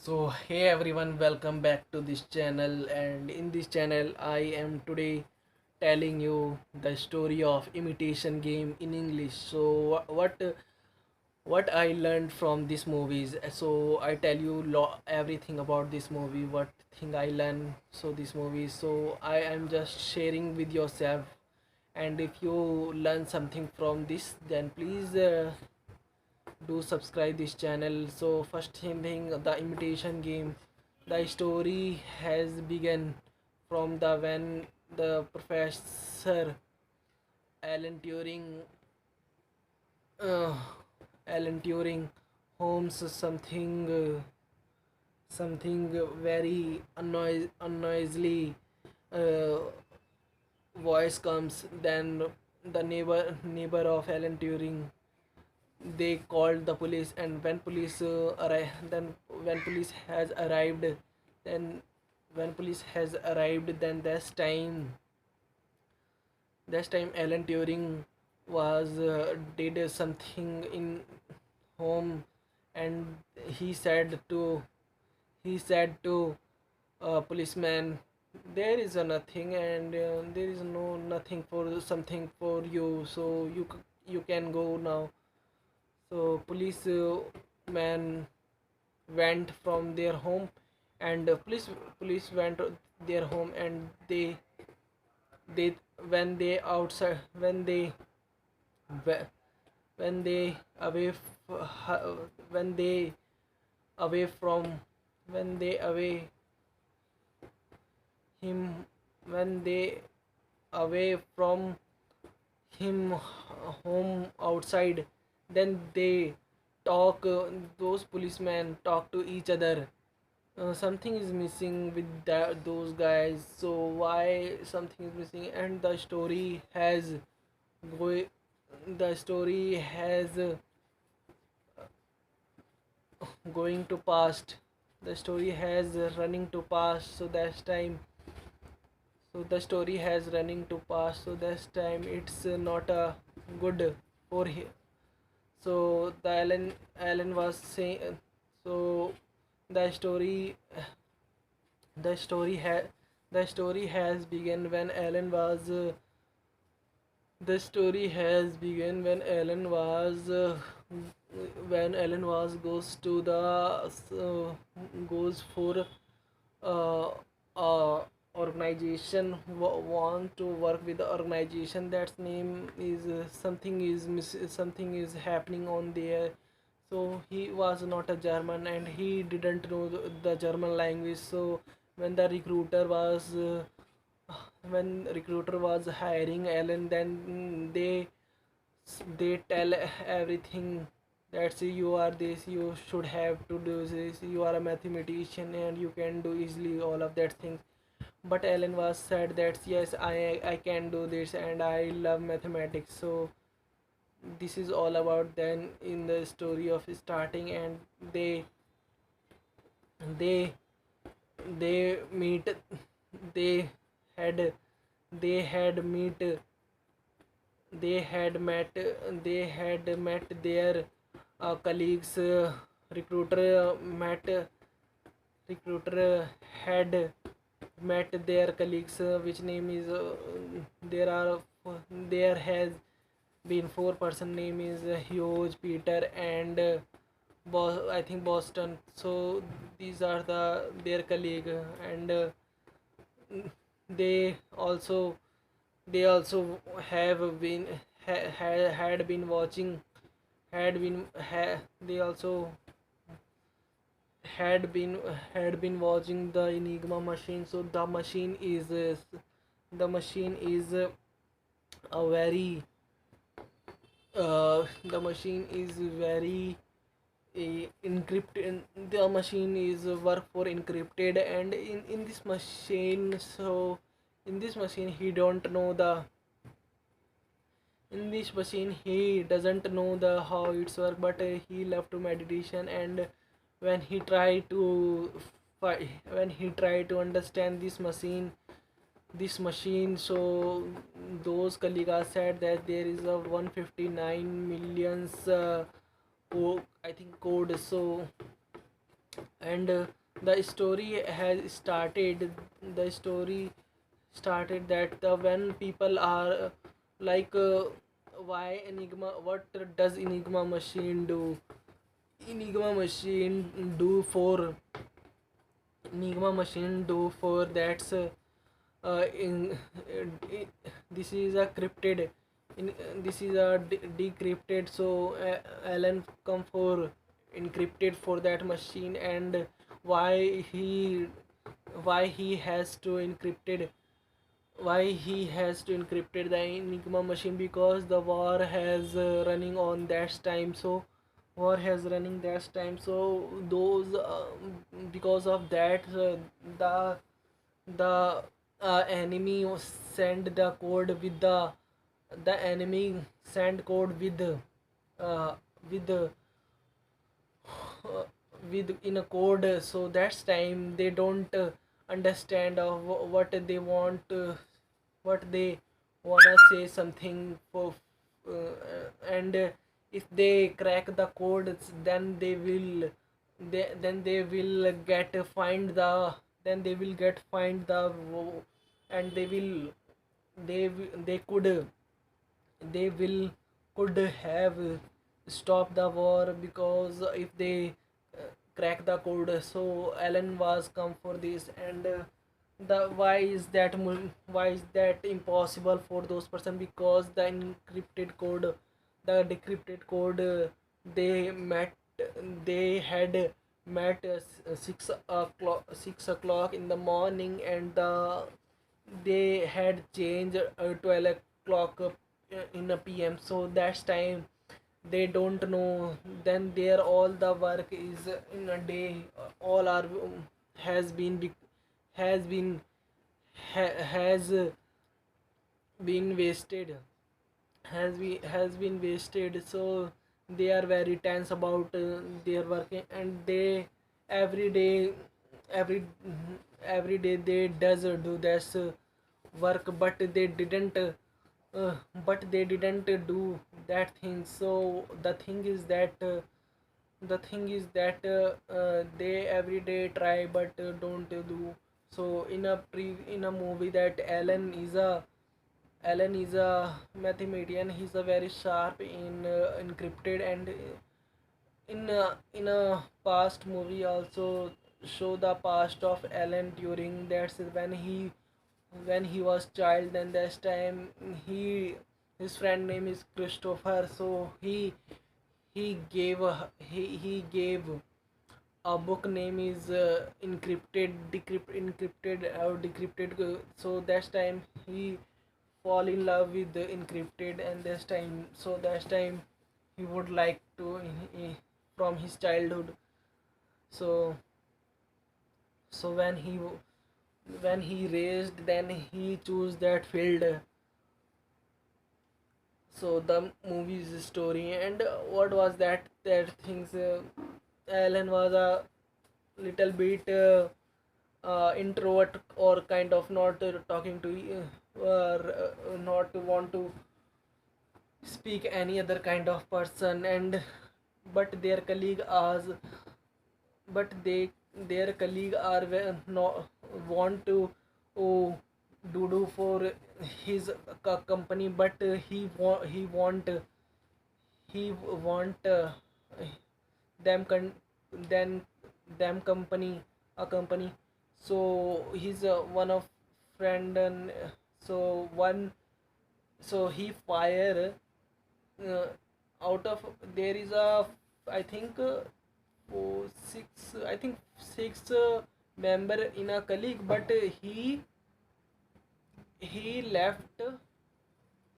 So hey everyone, welcome back to this channel, and in this channel I am today telling you the story of Imitation Game in English. So what I learned from these movies. So I tell you everything about this movie, what thing I learned so this movie. So I am just sharing with yourself, and if you learn something from this, then please do subscribe this channel. So first thing, the Imitation Game. The story has begun from the when the professor Alan Turing uh, Alan Turing homes something very unnoisily uh, voice comes. Then the neighbor of Alan Turing, they called the police, and when police then when police has arrived then when police has arrived, then this time Alan Turing was did something in home, and he said to policeman, there is a nothing, and there is no nothing for something for you, so you can go now. So police man went from their home, and police went their home, and they when they outside whe- when they away when they away from when they away him when they away from him home outside, then they talk those policemen talk to each other. Something is missing with those guys, so why something is missing, and go- the story has going to past the story has running to past. So the story has running to past, so this time it's not a good for him. So the Alan was saying, so the story the story had the story has begun when Alan was the story has begun when Alan was goes for uh, uh, organization, want to work with the organization that's name is something is happening on there. So he was not a German, and he didn't know the German language. So when the recruiter was hiring Alan, then they tell everything. That's you are this, you should have to do this, you are a mathematician and you can do easily all of that things. But Alan was said that yes, I can do this, and I love mathematics. So this is all about then in the story of starting, and they they meet they had they had meet they had met they had met their colleagues. Recruiter had met their colleagues, which name is there are there has been four-person name is Hughes, Peter, and I think Boston. So these are their colleague, and they also they also have been had been watching had been they also had been watching the Enigma machine. So the machine is a very the machine is very encrypted. The machine is work for encrypted, and in this machine, so in this machine he don't know the in this machine he doesn't know the how it's work, but he love to meditation. And when he try to when he try to understand this machine, so those colleagues said that there is a 159 millions I think code. So and the story has started the story started that when people are like why enigma what does enigma machine do for enigma machine do for that's in this is a crypted in this is a decrypted, so Alan come for encrypted for that machine. And why he why he has to encrypted why he has to encrypted the enigma machine, because the war has running on that time. So war has running that time, so those because of that the the enemy send the code with the enemy send code uh, with uh, with in a code, so that's time they don't understand of what they want what they wanna say something for and if they crack the code, then they will get find the then they will get find the and they they will could have stopped the war, because if they crack the code. So Alan was come for this. And the why is that impossible for those person, because the encrypted code the decrypted code they met they had met 6 o'clock in the morning, and they had changed 12 o'clock in a pm, so that's time they don't know. Then there all the work is in a day, all are has been has been has been wasted has been wasted. So they are very tense about their work, and they every day every every day they does do this work, uh, but they didn't do that thing. So the thing is that they every day try but don't do. So in a movie that Alan is a mathematician. He's a very sharp in encrypted. And in a past movie also show the past of Alan during that's when he was child. And this time he his friend name is Christopher. So he gave a book name is encrypted or decrypted. So that time he fall in love with the encrypted. And this time so that time he would like to from his childhood. So so when he raised, then he choose that field. So the movie's story. And what was that things Alan was a little bit introvert, or kind of not talking to not want to speak any other kind of person. And but their colleague as but their colleague are no want to oh, do for his company. But he want them then them company. So he's one of friend. And so one so he fire uh, out of there is a I think I think six member in a colleague. But he left